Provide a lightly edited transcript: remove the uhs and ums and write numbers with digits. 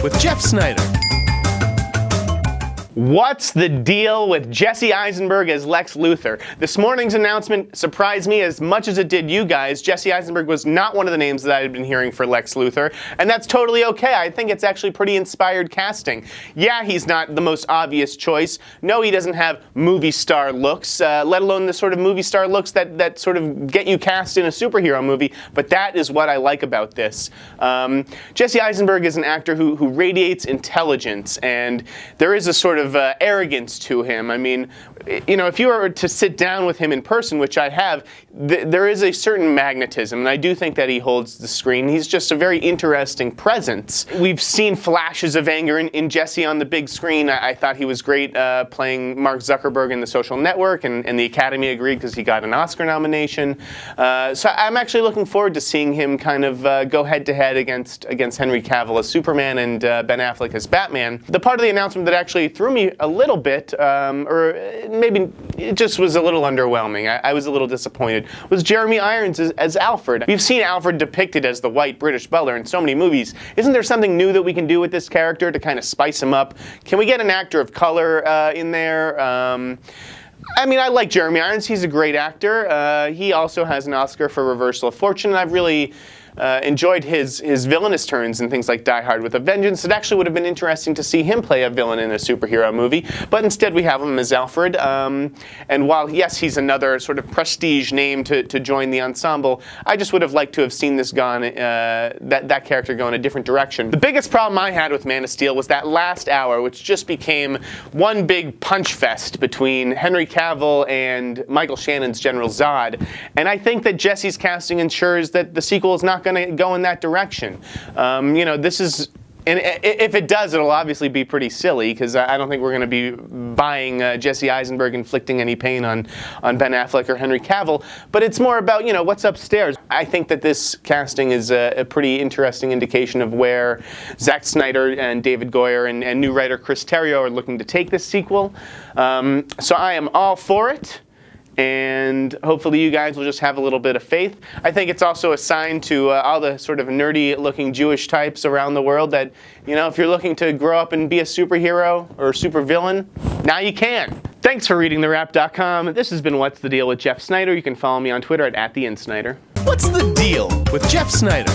with Jeff Snyder. What's the deal with Jesse Eisenberg as Lex Luthor? This morning's announcement surprised me as much as it did you guys. Jesse Eisenberg was not one of the names that I had been hearing for Lex Luthor, and that's totally okay. I think it's actually pretty inspired casting. Yeah, he's not the most obvious choice. No, he doesn't have movie star looks, let alone the sort of movie star looks that sort of get you cast in a superhero movie, but that is what I like about this. Jesse Eisenberg is an actor who radiates intelligence, and there is a sort of arrogance to him. I mean, you know, if you were to sit down with him in person, which I have, there is a certain magnetism, and I do think that he holds the screen. He's just a very interesting presence. We've seen flashes of anger in Jesse on the big screen. I thought he was great playing Mark Zuckerberg in The Social Network, and the Academy agreed because he got an Oscar nomination. So I'm actually looking forward to seeing him kind of go head-to-head against Henry Cavill as Superman and Ben Affleck as Batman. The part of the announcement that actually threw me a little bit, or maybe it just was a little underwhelming, I was a little disappointed, was Jeremy Irons as Alfred. We've seen Alfred depicted as the white British butler in so many movies. Isn't there something new that we can do with this character to kind of spice him up? Can we get an actor of color in there? I mean, I like Jeremy Irons. He's a great actor. He also has an Oscar for Reversal of Fortune, and I've really enjoyed his villainous turns in things like Die Hard with a Vengeance. It actually would have been interesting to see him play a villain in a superhero movie, but instead we have him as Alfred. And while, yes, he's another sort of prestige name to join the ensemble, I just would have liked to have seen this gone, that character go in a different direction. The biggest problem I had with Man of Steel was that last hour, which just became one big punch fest between Henry Cavill and Michael Shannon's General Zod. And I think that Jesse's casting ensures that the sequel is not going to go in that direction. You know, this is, and if it does, it'll obviously be pretty silly, because I don't think we're going to be buying Jesse Eisenberg inflicting any pain on Ben Affleck or Henry Cavill, but it's more about, you know, what's upstairs. I think that this casting is a pretty interesting indication of where Zack Snyder and David Goyer and new writer Chris Terrio are looking to take this sequel. So I am all for it. And hopefully you guys will just have a little bit of faith. I think it's also a sign to all the sort of nerdy-looking Jewish types around the world that, you know, if you're looking to grow up and be a superhero or a supervillain, now you can. Thanks for reading TheWrap.com. This has been What's the Deal with Jeff Snyder. You can follow me on Twitter at TheInSnyder. What's the deal with Jeff Snyder?